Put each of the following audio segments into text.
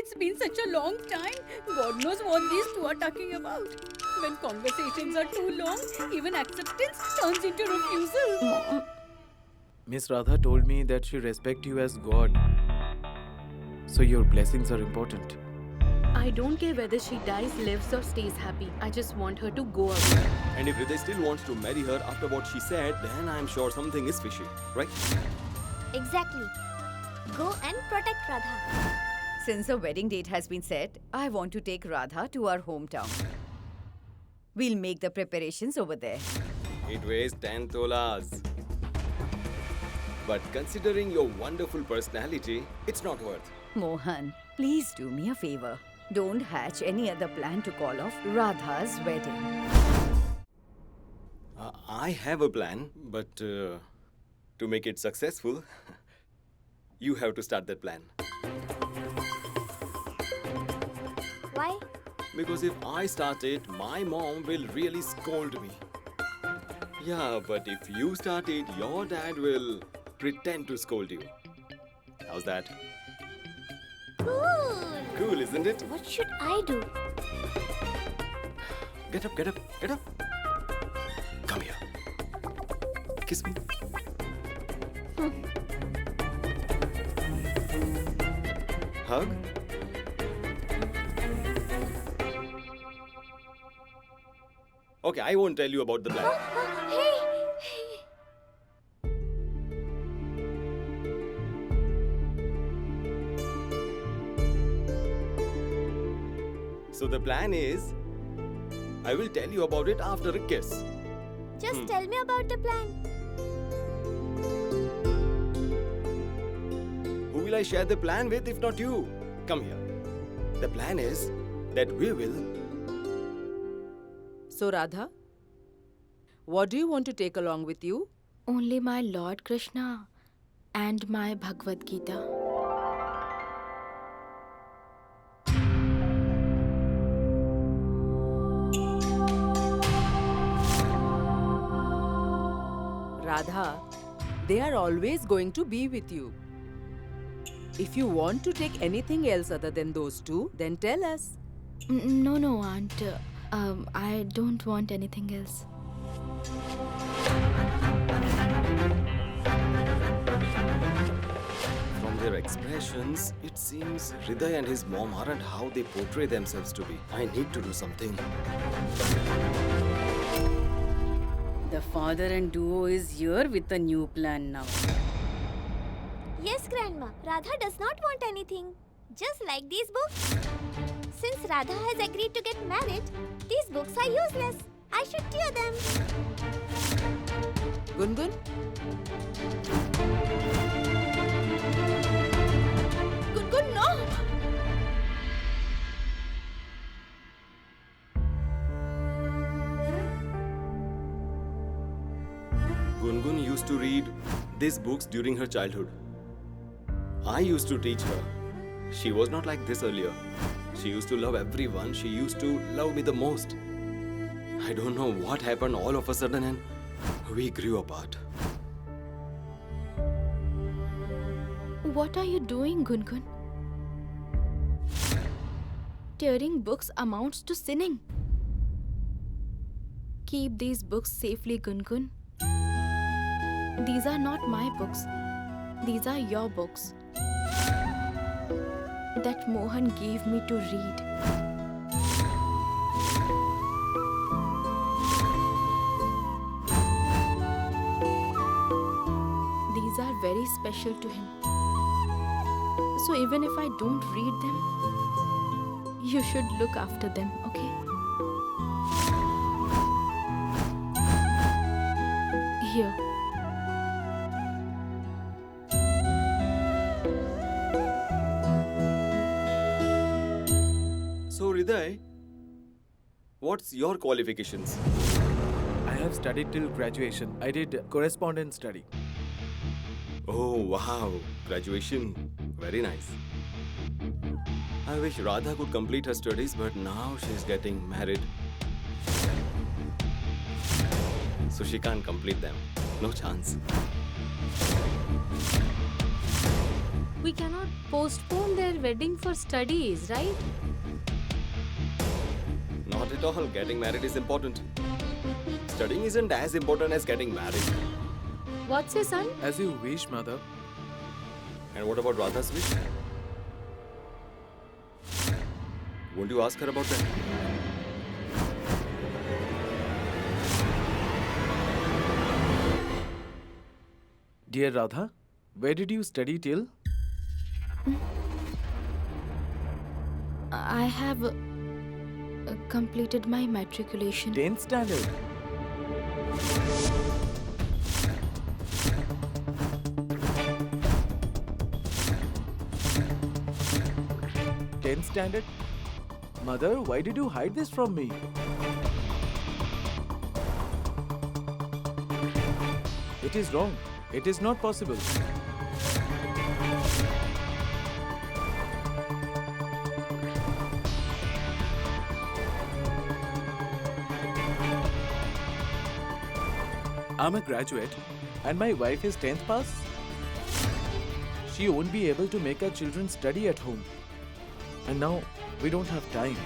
It's been such a long time. God knows what these two are talking about. When conversations are too long, even acceptance turns into refusal. Miss Radha told me that she respects you as God. So your blessings are important. I don't care whether she dies, lives, or stays happy. I just want her to go away. And if Hriday still wants to marry her after what she said, then I'm sure something is fishy, right? Exactly. Go and protect Radha. Since the wedding date has been set, I want to take Radha to our hometown. We'll make the preparations over there. It weighs 10 tolas. But considering your wonderful personality, it's not worth. Mohan, please do me a favor. Don't hatch any other plan to call off Radha's wedding. I have a plan, but to make it successful, you have to start that plan. Why? Because if I start it, my mom will really scold me. Yeah, but if you start it, your dad will pretend to scold you. How's that? Cool. Cool, isn't it? What should I do? Get up, get up, get up. Come here. Kiss me. Hug. Okay, I won't tell you about the plan. Hey! So the plan is, I will tell you about it after a kiss. Just tell me about the plan. Who will I share the plan with if not you? Come here. The plan is that we will... So, Radha, what do you want to take along with you? Only my Lord Krishna and my Bhagavad Gita. Radha, they are always going to be with you. If you want to take anything else other than those two, then tell us. No, Aunt. I don't want anything else. From their expressions, it seems Hriday and his mom aren't how they portray themselves to be. I need to do something. The father and duo is here with a new plan now. Yes, Grandma. Radha does not want anything. Just like these books. Since Radha has agreed to get married, these books are useless. I should tear them. Gungun? Gungun, no! Gungun used to read these books during her childhood. I used to teach her. She was not like this earlier. She used to love everyone. She used to love me the most. I don't know what happened all of a sudden and we grew apart. What are you doing, Gungun? Tearing books amounts to sinning. Keep these books safely, Gungun. These are not my books. These are your books that Mohan gave me to read. These are very special to him. So even if I don't read them, you should look after them, okay? Here. So, Hriday, what's your qualifications? I have studied till graduation. I did correspondence study. Oh, wow. Graduation. Very nice. I wish Radha could complete her studies, but now she's getting married. So she can't complete them. No chance. We cannot postpone their wedding for studies, right? Not at all. Getting married is important. Studying isn't as important as getting married. What's your son? As you wish, mother. And what about Radha's wish? Won't you ask her about that? Dear Radha, where did you study till? I have completed my matriculation. 10th standard. Tenth standard? Mother, why did you hide this from me? It is wrong. It is not possible. I'm a graduate and my wife is 10th pass. She won't be able to make her children study at home. And now we don't have time.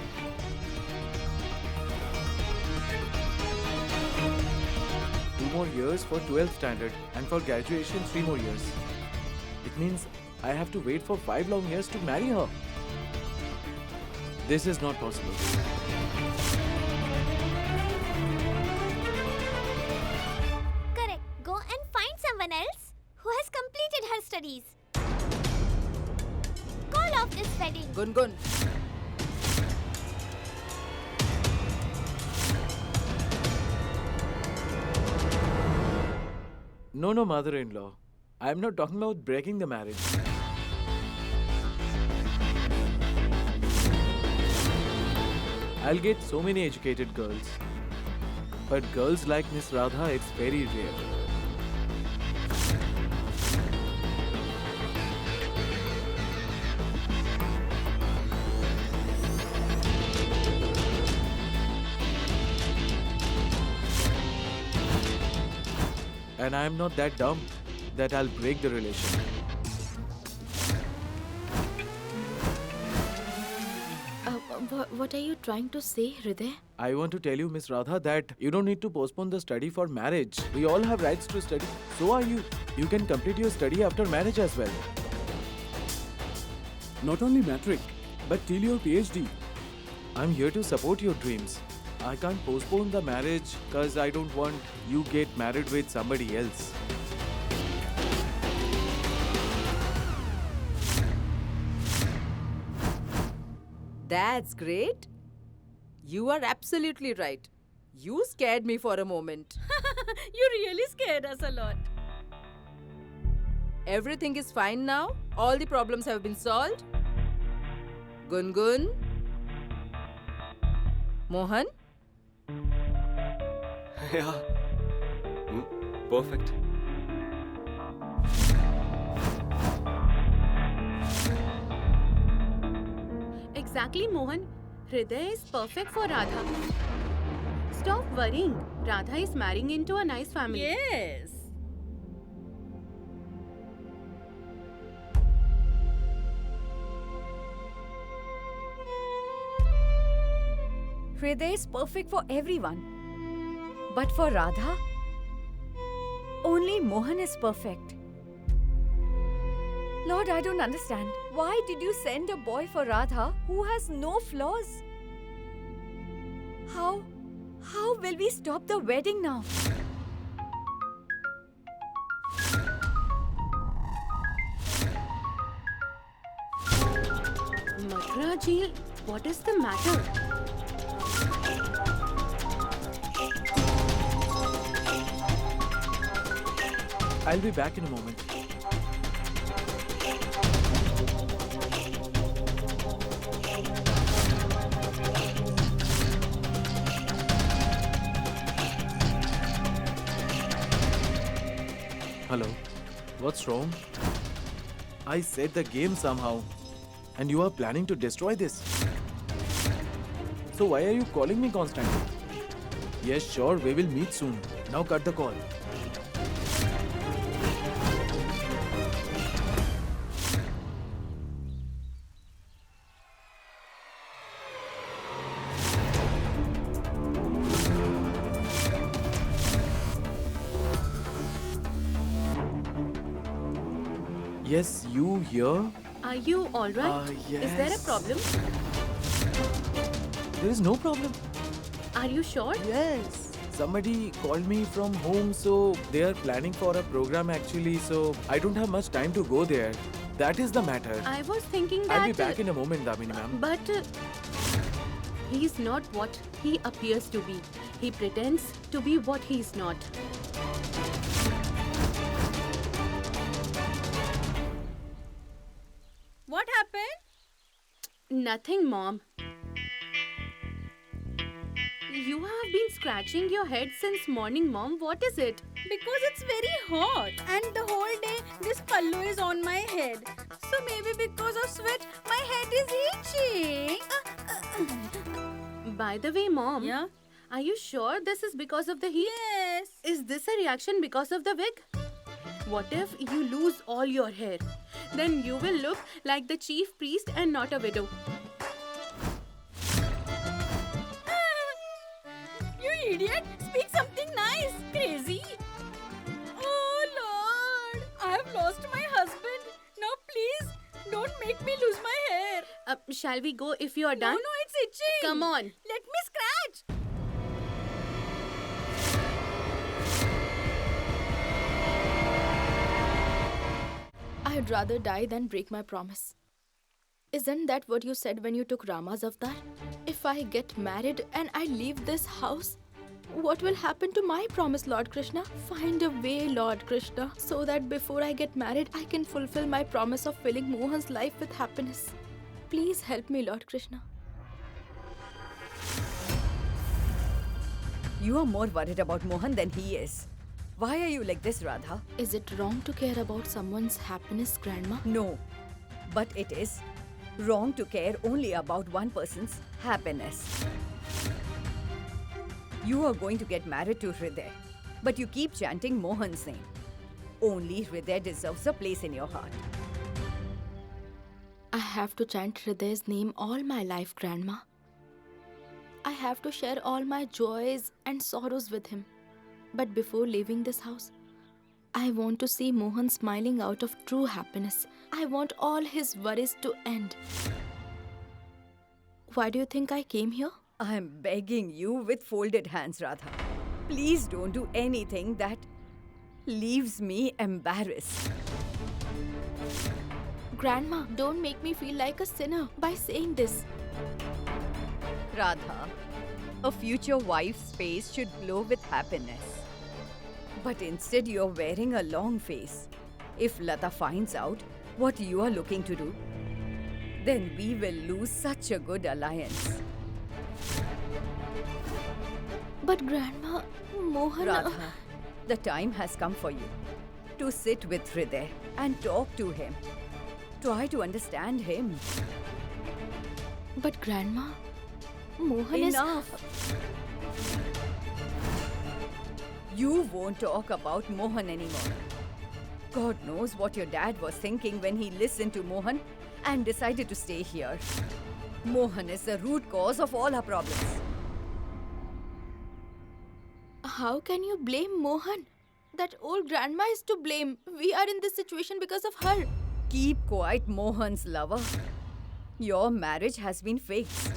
Two more years for 12th standard and for graduation 3 more years. It means I have to wait for 5 long years to marry her. This is not possible. Correct. Go and find someone else who has completed her studies. Call off this wedding. Gungun. No, mother-in-law. I'm not talking about breaking the marriage. I'll get so many educated girls. But girls like Miss Radha, it's very rare. And I'm not that dumb that I'll break the relation. What are you trying to say, Hriday? I want to tell you, Miss Radha, that you don't need to postpone the study for marriage. We all have rights to study. So are you. You can complete your study after marriage as well. Not only matric, but till your PhD. I'm here to support your dreams. I can't postpone the marriage because I don't want you get married with somebody else. That's great. You are absolutely right. You scared me for a moment. You really scared us a lot. Everything is fine now. All the problems have been solved. Gungun. Mohan. Yeah. Perfect. Exactly, Mohan. Hriday is perfect for Radha. Stop worrying. Radha is marrying into a nice family. Yes. Hriday is perfect for everyone. But for Radha, only Mohan is perfect. Lord, I don't understand. Why did you send a boy for Radha who has no flaws? How will we stop the wedding now? Makrajil, what is the matter? I'll be back in a moment. Hello, what's wrong? I set the game somehow, and you are planning to destroy this. So why are you calling me constantly? Yes, sure, we will meet soon. Now cut the call. Yes, you here? Are you alright? Is there a Yes. problem? There is no problem. Are you sure? Yes. Somebody called me from home, so they are planning for a program actually, so I don't have much time to go there. That is the matter. I was thinking that. I'll be back in a moment, Damini ma'am. But he's not what he appears to be. He pretends to be what he's not. What happened? Nothing, Mom. You have been scratching your head since morning, Mom. What is it? Because it's very hot and the whole day this pallu is on my head. So maybe because of sweat my head is itching. By the way, Mom. Yeah? Are you sure this is because of the heat? Yes. Is this a reaction because of the wig? What if you lose all your hair? Then you will look like the chief priest and not a widow. You idiot! Speak something nice! Crazy! Oh Lord! I have lost my husband. Now please don't make me lose my hair. Shall we go if you are done? No, it's itching. Come on. Let me scratch. I'd rather die than break my promise. Isn't that what you said when you took Rama's avatar? If I get married and I leave this house, what will happen to my promise, Lord Krishna? Find a way, Lord Krishna, so that before I get married, I can fulfill my promise of filling Mohan's life with happiness. Please help me, Lord Krishna. You are more worried about Mohan than he is. Why are you like this, Radha? Is it wrong to care about someone's happiness, Grandma? No, but it is wrong to care only about one person's happiness. You are going to get married to Hriday, but you keep chanting Mohan's name. Only Hriday deserves a place in your heart. I have to chant Hriday's name all my life, Grandma. I have to share all my joys and sorrows with him. But before leaving this house, I want to see Mohan smiling out of true happiness. I want all his worries to end. Why do you think I came here? I am begging you with folded hands, Radha. Please don't do anything that leaves me embarrassed. Grandma, don't make me feel like a sinner by saying this. Radha, a future wife's face should glow with happiness. But instead, you're wearing a long face. If Lata finds out what you are looking to do, then we will lose such a good alliance. But Grandma, Mohan... Radha, the time has come for you to sit with Hriday and talk to him. Try to understand him. But Grandma, Mohan Enough! You won't talk about Mohan anymore. God knows what your dad was thinking when he listened to Mohan and decided to stay here. Mohan is the root cause of all our problems. How can you blame Mohan? That old grandma is to blame. We are in this situation because of her. Keep quiet, Mohan's lover. Your marriage has been fixed.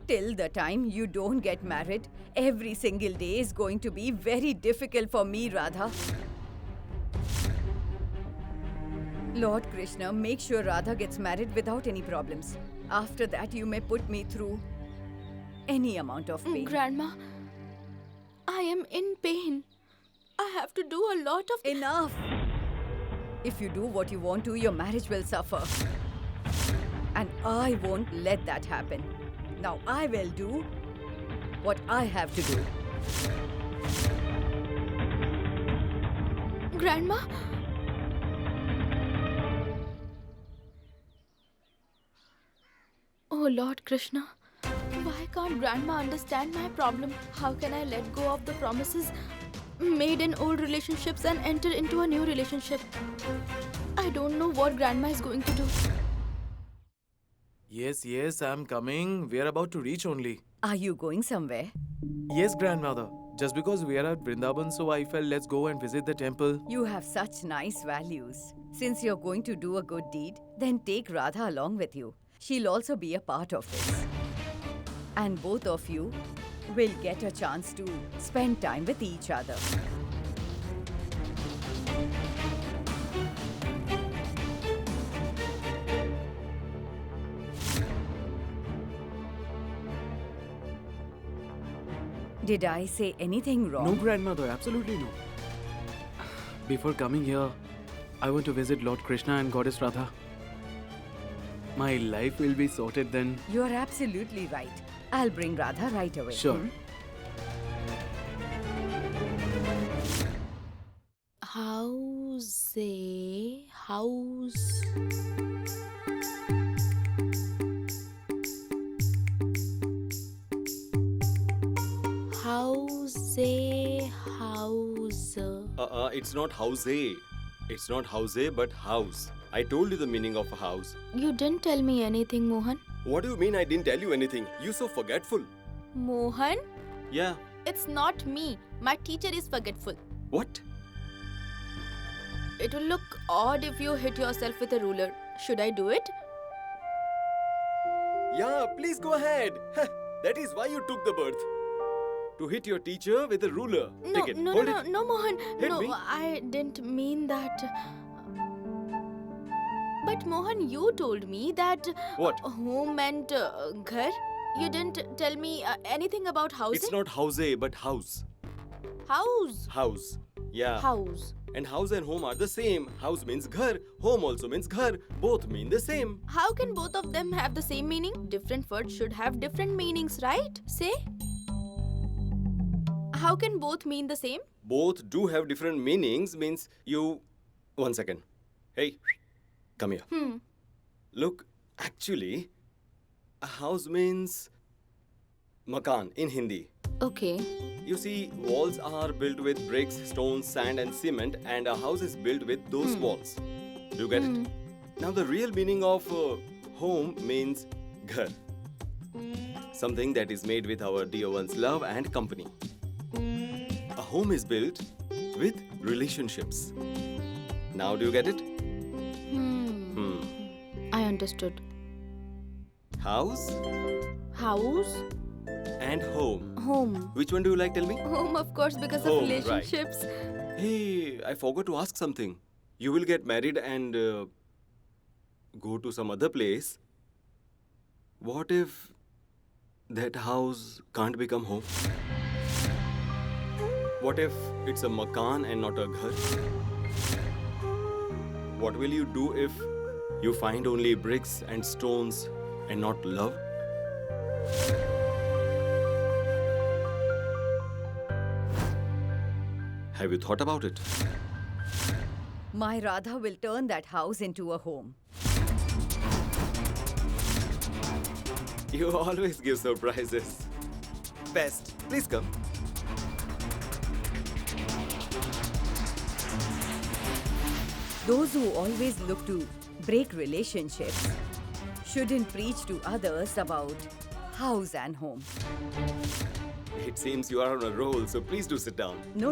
Till the time you don't get married, every single day is going to be very difficult for me, Radha. Lord Krishna, make sure Radha gets married without any problems. After that, you may put me through any amount of pain. Grandma, I am in pain. I have to do a lot of... Enough! If you do what you want to, your marriage will suffer. And I won't let that happen. Now I will do what I have to do. Grandma? Oh Lord Krishna, why can't Grandma understand my problem? How can I let go of the promises made in old relationships and enter into a new relationship? I don't know what Grandma is going to do. Yes, I'm coming. We're about to reach only. Are you going somewhere? Yes, grandmother. Just because we are at Vrindavan, so I felt let's go and visit the temple. You have such nice values. Since you're going to do a good deed, then take Radha along with you. She'll also be a part of this. And both of you will get a chance to spend time with each other. Did I say anything wrong? No, grandmother, absolutely no. Before coming here, I want to visit Lord Krishna and Goddess Radha. My life will be sorted then. You are absolutely right. I'll bring Radha right away. Sure. House. It's not house A. It's not house A, but house. I told you the meaning of a house. You didn't tell me anything, Mohan. What do you mean I didn't tell you anything? You so forgetful. Mohan? Yeah. It's not me. My teacher is forgetful. What? It will look odd if you hit yourself with a ruler. Should I do it? Yeah, please go ahead. That is why you took the birth. To hit your teacher with a ruler. No, Take it. no, Hold no, it. no, Mohan. Hit No, me. I didn't mean that. But Mohan, you told me that What? home meant ghar. You didn't tell me anything about housing. It's not house A, but house. House. House. Yeah. House. And house and home are the same. House means ghar. Home also means ghar. Both mean the same. How can both of them have the same meaning? Different words should have different meanings, right? Say. How can both mean the same? Both do have different meanings. Means you... 1 second. Hey, come here. Look, actually, a house means makan in Hindi. Okay. You see, walls are built with bricks, stones, sand and cement, and a house is built with those walls. Do you get it? Now the real meaning of home means ghar. Something that is made with our dear one's love and company. A home is built with relationships. Now do you get it? I understood. House House. and home. Home. Which one do you like, tell me? Home, of course, because Home, of right. relationships. Hey, I forgot to ask something. You will get married and go to some other place. What if that house can't become home? What if it's a makan and not a ghar? What will you do if you find only bricks and stones and not love? Have you thought about it? My Radha will turn that house into a home. You always give surprises. Best. Please come. Those who always look to break relationships shouldn't preach to others about house and home. It seems you are on a roll, so please do sit down. No.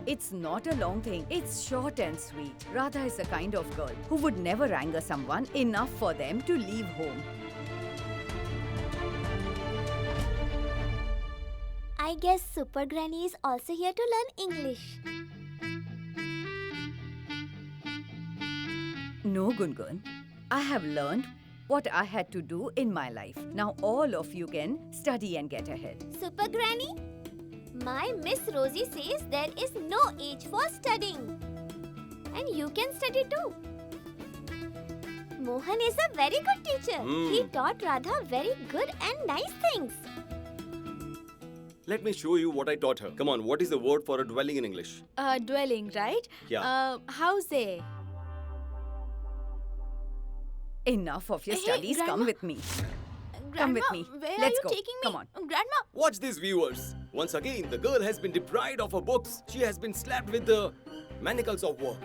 It's not a long thing. It's short and sweet. Radha is the kind of girl who would never anger someone enough for them to leave home. I guess Super Granny is also here to learn English. No, Gungun. I have learned what I had to do in my life. Now all of you can study and get ahead. Super Granny, my Miss Rosie says there is no age for studying. And you can study too. Mohan is a very good teacher. He taught Radha very good and nice things. Let me show you what I taught her. Come on, what is the word for a dwelling in English? Dwelling, right? Yeah. House. Enough of your Hey, studies. Grandma. Come with me. Grandma, Come with me. Where Let's are you go. taking me? Come on. Grandma. Watch this, viewers. Once again, the girl has been deprived of her books. She has been slapped with the manacles of work.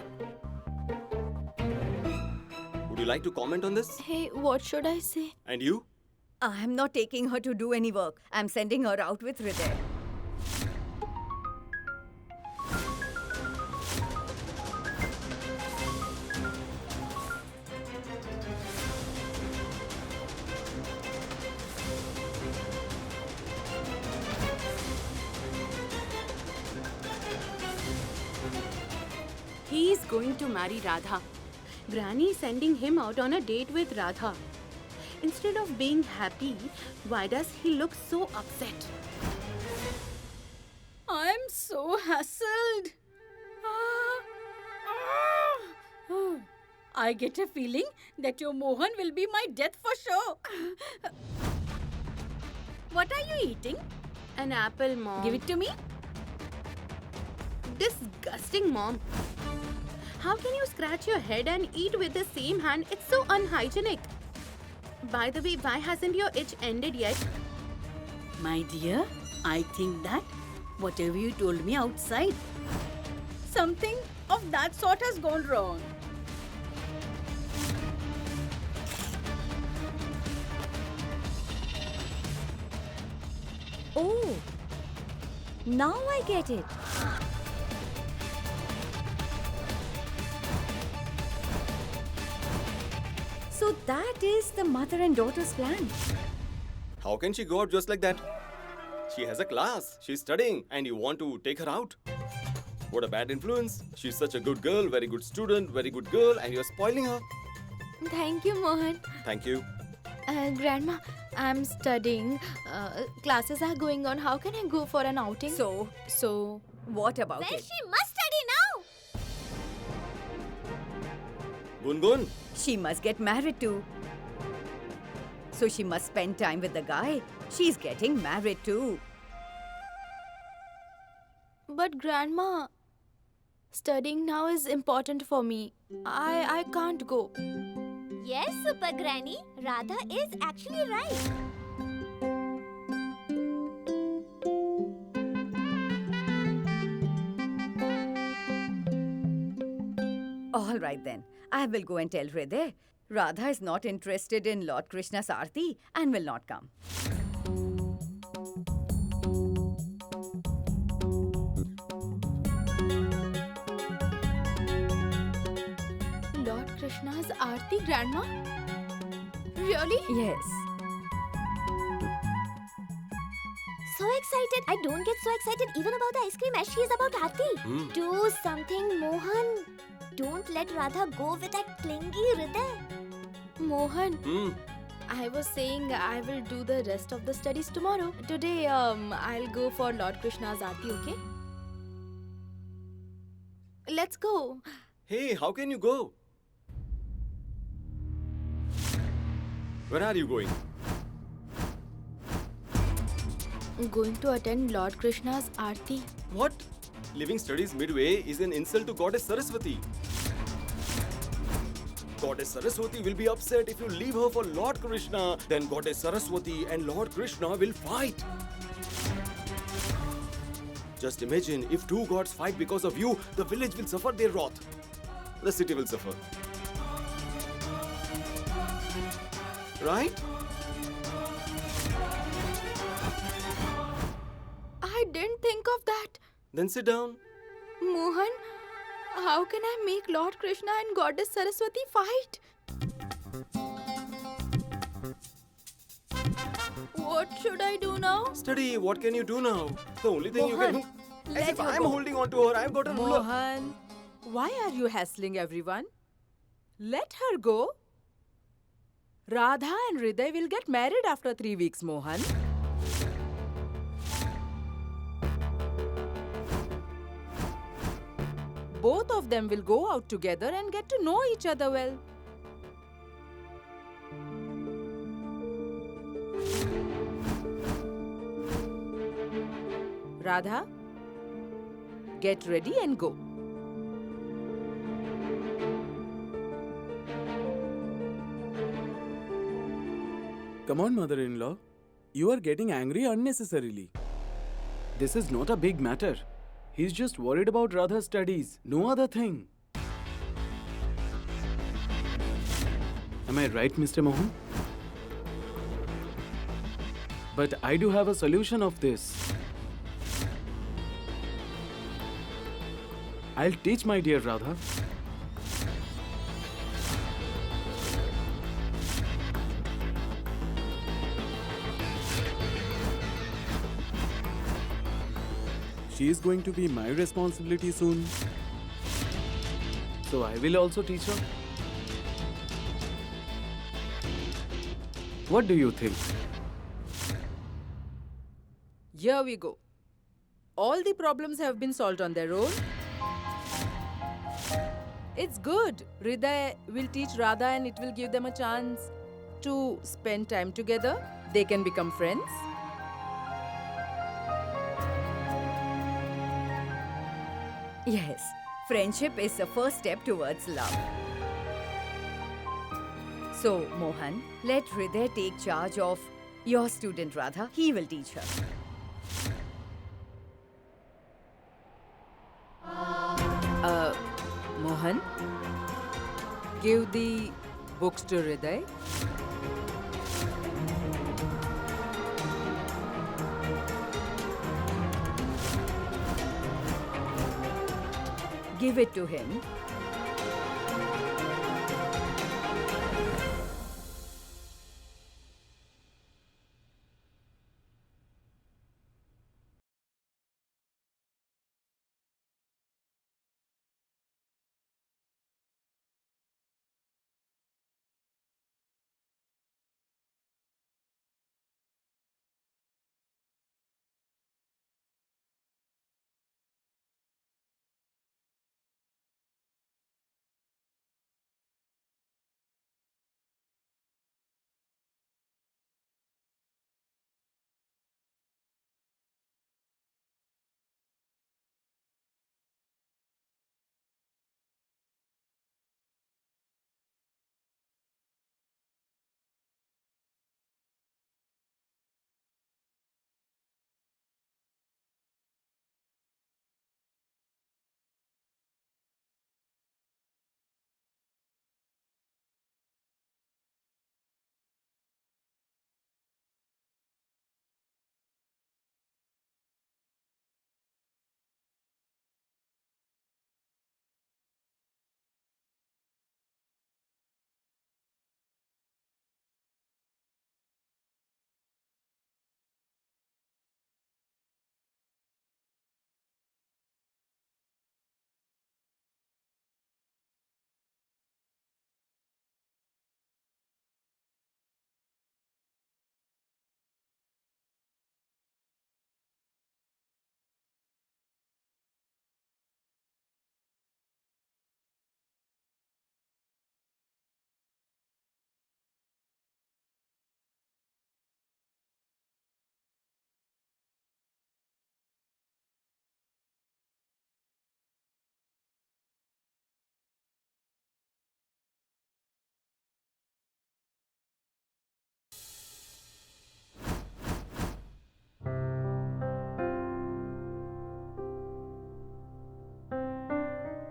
Would you like to comment on this? Hey, what should I say? And you? I'm not taking her to do any work. I'm sending her out with Hriday. going to marry Radha. Granny is sending him out on a date with Radha. Instead of being happy, why does he look so upset? I'm so hassled. I get a feeling that your Mohan will be my death for sure. What are you eating? An apple, Mom. Give it to me. Disgusting, Mom. How can you scratch your head and eat with the same hand? It's so unhygienic. By the way, why hasn't your itch ended yet? My dear, I think that whatever you told me outside, something of that sort has gone wrong. Oh, now I get it. So that is the mother and daughter's plan. How can she go out just like that? She has a class, she's studying, and you want to take her out? What a bad influence. She's such a good girl, very good student, very good girl, and you're spoiling her. Thank you, Mohan. Thank you. Grandma, I'm studying. Classes are going on. How can I go for an outing? So, what about Well, it? she must study now. Gungun, She must get married too. So she must spend time with the guy. She's getting married too. But Grandma, studying now is important for me. I can't go. Yes, Super Granny. Radha is actually right. All right then. I will go and tell Hriday. Radha is not interested in Lord Krishna's Aarti and will not come. Lord Krishna's Aarti, Grandma? Really? Yes. So excited. I don't get so excited even about the ice cream as she is about Aarti. Do something, Mohan. Don't let Radha go with that clingy Hriday. Mohan, I was saying I will do the rest of the studies tomorrow. Today, I'll go for Lord Krishna's Aarti, okay? Let's go. hey, how can you go? Where are you going? I'm going to attend Lord Krishna's Aarti. What? Leaving studies midway is an insult to Goddess Saraswati. Goddess Saraswati will be upset if you leave her for Lord Krishna. Then Goddess Saraswati and Lord Krishna will fight. Just imagine, if two gods fight because of you, the village will suffer their wrath. The city will suffer. Right? I didn't think of that. Then sit down. Mohan, how can I make Lord Krishna and Goddess Saraswati fight? What should I do now? Study, what can you do now? The only thing you Mohan, can do... As let if her I'm go. holding on to her, I've got a ruler. Mohan, why are you hassling everyone? Let her go. Radha and Hriday will get married after 3 weeks, Mohan. Both of them will go out together and get to know each other well. Radha, get ready and go. Come on, mother-in-law. You are getting angry unnecessarily. This is not a big matter. He's just worried about Radha's studies. No other thing. Am I right, Mr. Mohan? But I do have a solution of this. I'll teach my dear Radha. She is going to be my responsibility soon. So I will also teach her. What do you think? Here we go. All the problems have been solved on their own. It's good. Hriday will teach Radha and it will give them a chance to spend time together. They can become friends. Yes, friendship is the first step towards love. So, Mohan, let Hriday take charge of your student Radha. He will teach her. Mohan, give the books to Hriday. Give it to him.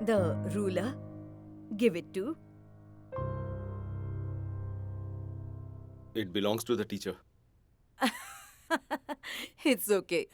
The ruler, give it to. It belongs to the teacher. It's okay.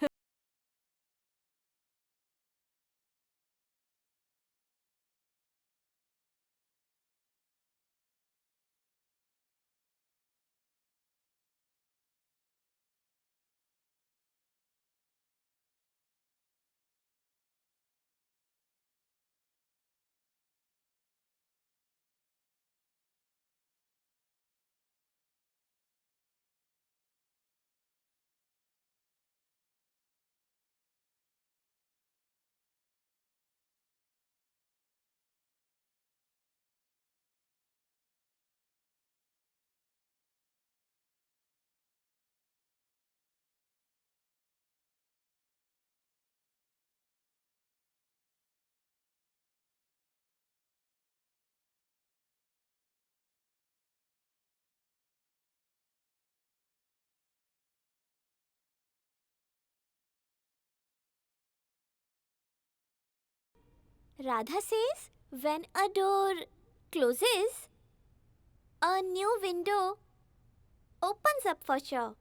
Radha says when a door closes, a new window opens up for sure.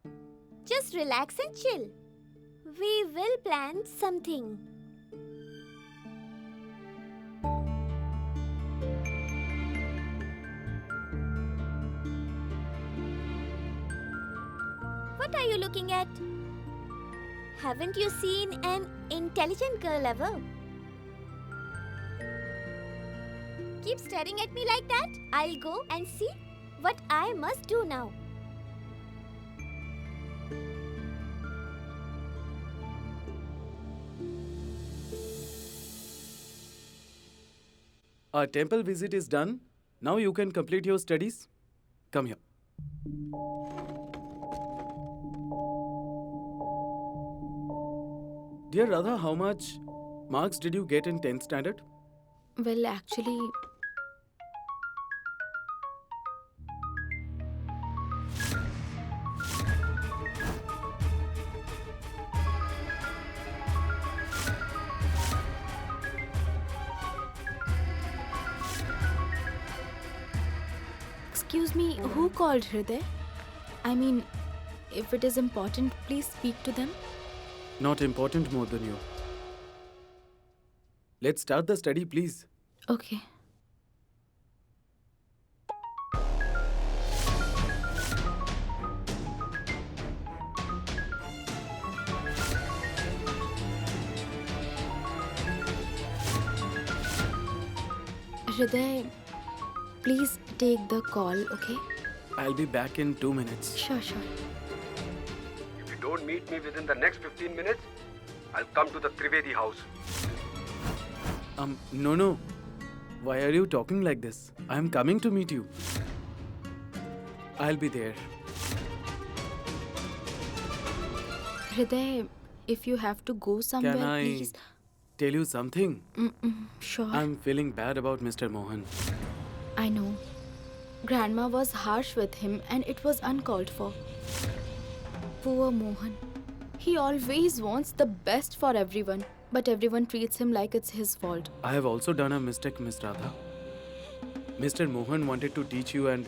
Just relax and chill. We will plan something. What are you looking at? Haven't you seen an intelligent girl ever? keep staring at me like that, I'll go and see what I must do now. Our temple visit is done. Now you can complete your studies. Come here. Dear Radha, how much marks did you get in 10th standard? Well, actually, excuse me, who called Hriday? I mean, if it is important, please speak to them. Not important more than you. Let's start the study, please. Okay. Hriday, please take the call, okay? I'll be back in 2 minutes. Sure, sure. If you don't meet me within the next 15 minutes, I'll come to the Trivedi house. No. Why are you talking like this? I'm coming to meet you. I'll be there. Hriday, if you have to go somewhere, Can I please. tell you something? Sure. I'm feeling bad about Mr. Mohan. I know. Grandma was harsh with him and it was uncalled for. Poor Mohan. He always wants the best for everyone, but everyone treats him like it's his fault. I have also done a mistake, Miss Radha. Mr. Mohan wanted to teach you and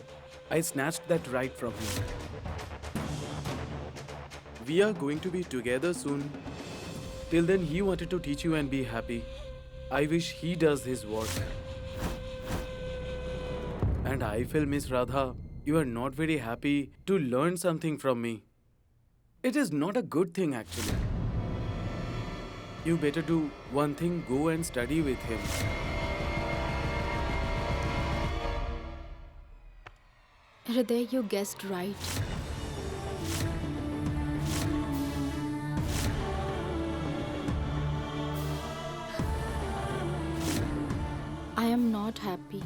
I snatched that right from him. We are going to be together soon. Till then, he wanted to teach you and be happy. I wish he does his work. And I feel, Miss Radha, you are not very happy to learn something from me. It is not a good thing, actually. You better do one thing, go and study with him. Hriday, you guessed right. I am not happy.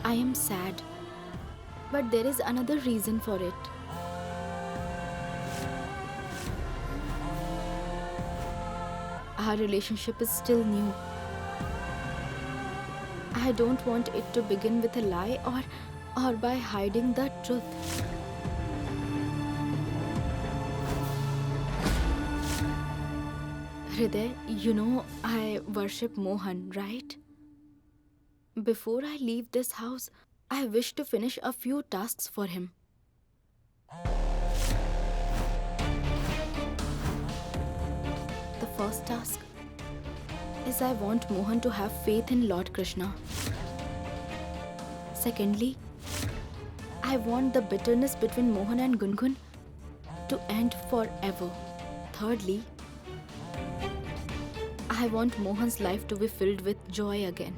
I am sad. But there is another reason for it. Our relationship is still new. I don't want it to begin with a lie or by hiding the truth. Hriday, you know I worship Mohan, right? Before I leave this house, I wish to finish a few tasks for him. The first task is I want Mohan to have faith in Lord Krishna. Secondly, I want the bitterness between Mohan and Gungun to end forever. Thirdly, I want Mohan's life to be filled with joy again.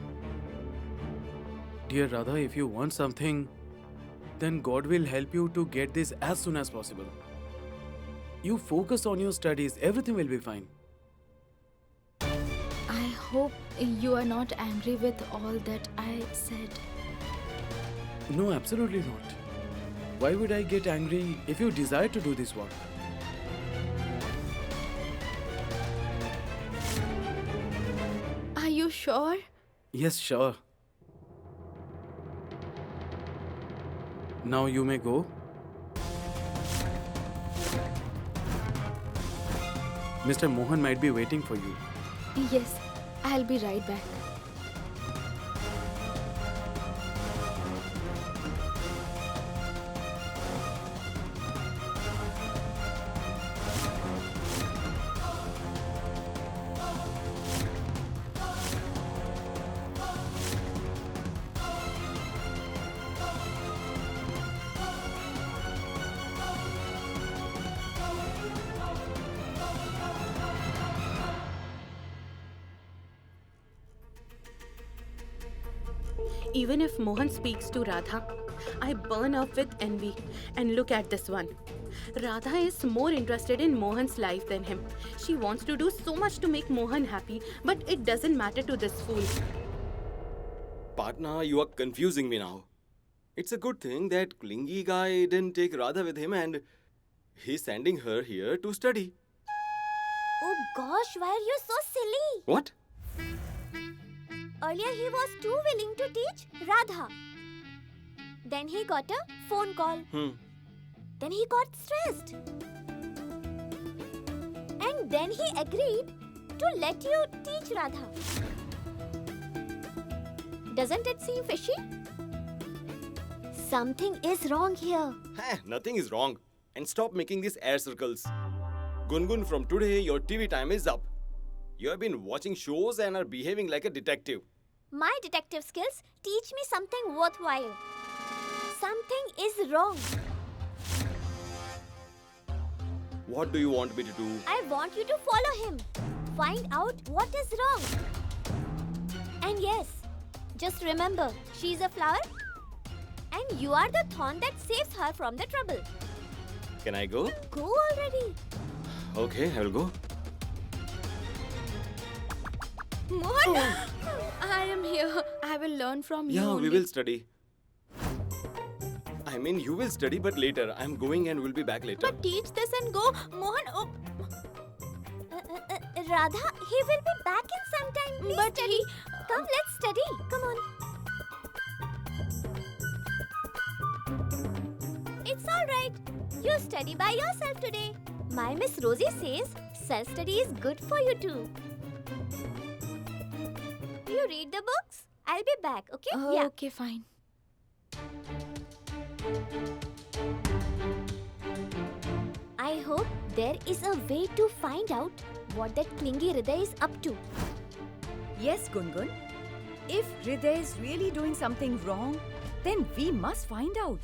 Dear Radha, if you want something, then God will help you to get this as soon as possible. You focus on your studies, everything will be fine. I hope you are not angry with all that I said. No, absolutely not. Why would I get angry if you desire to do this work? Are you sure? Yes, sure. Now you may go. Mr. Mohan might be waiting for you. Yes, I'll be right back. Even if Mohan speaks to Radha, I burn up with envy. And look at this one. Radha is more interested in Mohan's life than him. She wants to do so much to make Mohan happy, but it doesn't matter to this fool. Partner, you are confusing me now. It's a good thing that clingy guy didn't take Radha with him and he's sending her here to study. Oh gosh, why are you so silly? What? Earlier he was too willing to teach Radha. Then he got a phone call. Then he got stressed. And then he agreed to let you teach Radha. Doesn't it seem fishy? Something is wrong here. Nothing is wrong. And stop making these air circles. Gungun, from today, your TV time is up. You have been watching shows and are behaving like a detective. My detective skills teach me something worthwhile. Something is wrong. What do you want me to do? I want you to follow him. Find out what is wrong. And yes, just remember, she's a flower and you are the thorn that saves her from the trouble. Can I go? Go already. Okay, I'll go. Mohan! I am here. I will learn from you. Yeah, only. we will study. I mean, you will study, but later. I'm going and we'll be back later. But teach this and go. Mohan, oh. Radha, he will be back in some time. Please But study. Come, let's study. Come on. It's alright. You study by yourself today. My Miss Rosie says self-study is good for you too. You read the books. I'll be back, okay? Oh, okay, fine. I hope there is a way to find out what that clingy Hriday is up to. Yes, Gungun. If Hriday is really doing something wrong, then we must find out.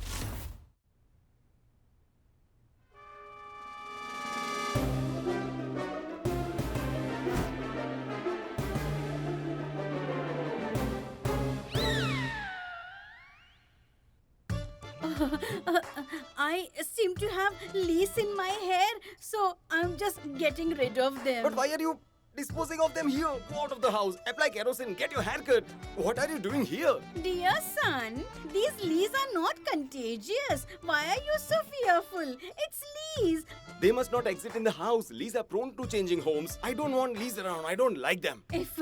I seem to have leaves in my hair, so I'm just getting rid of them. But why are you disposing of them here? Go out of the house. Apply kerosene. Get your hair cut. What are you doing here? Dear son, these leaves are not contagious. Why are you so fearful? It's leaves. They must not exit in the house. Leaves are prone to changing homes. I don't want leaves around. I don't like them. If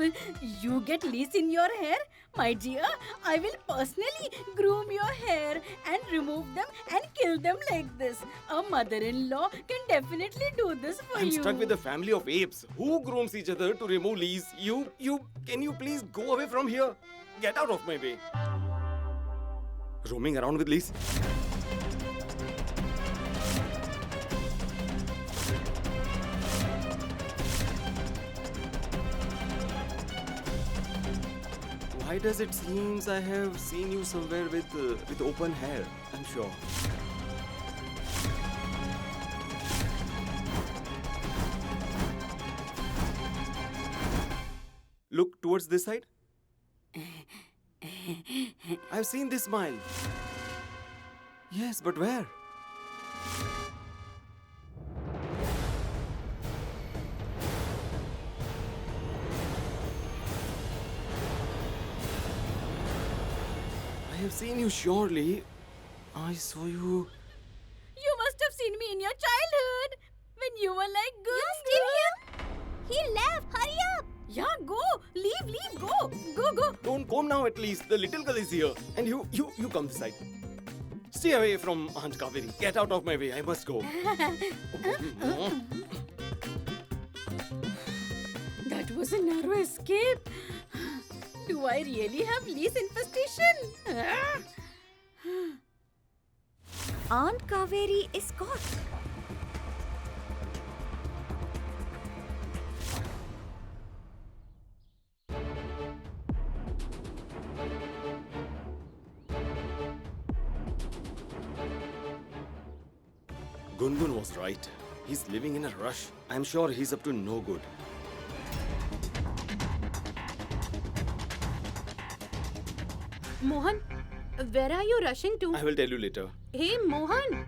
you get leaves in your hair, my dear, I will personally groom your hair and remove them and kill them like this. A mother-in-law can definitely do this for I'm you. stuck with a family of apes. Who grooms each other to remove leaves? Can you please go away from here? Get out of my way. Roaming around with leaves? Why does it seems I have seen you somewhere with open hair? I'm sure. Look towards this side. I've seen this smile. Yes, but where? I have seen you surely. I saw you. You must have seen me in your childhood when you were like good. You're still here? He left. Hurry up. Yeah, go. Leave, go. Go. Don't come now at least. The little girl is here. And you come this side. Stay away from Aunt Kaveri. Get out of my way. I must go. That was a narrow escape. Do I really have lease infestation? Aunt Kaveri is caught. Gungun was right. He's living in a rush. I'm sure he's up to no good. Mohan, where are you rushing to? I will tell you later. Hey, Mohan!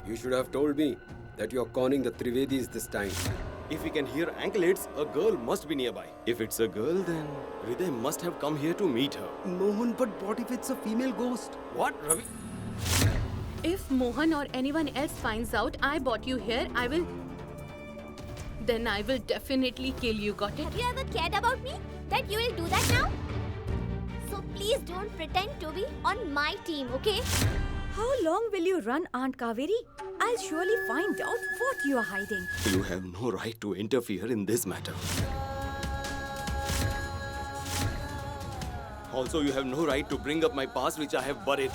You should have told me that you're conning the Trivedis this time. If we can hear anklets, a girl must be nearby. If it's a girl, then Hriday must have come here to meet her. Mohan, but what if it's a female ghost? What, Ravi? If Mohan or anyone else finds out I brought you here, Then I will definitely kill you, got it? Have you ever cared about me? That you will do that now? So please don't pretend to be on my team, okay? How long will you run, Aunt Kaveri? I'll surely find out what you are hiding. You have no right to interfere in this matter. Also, you have no right to bring up my past which I have buried.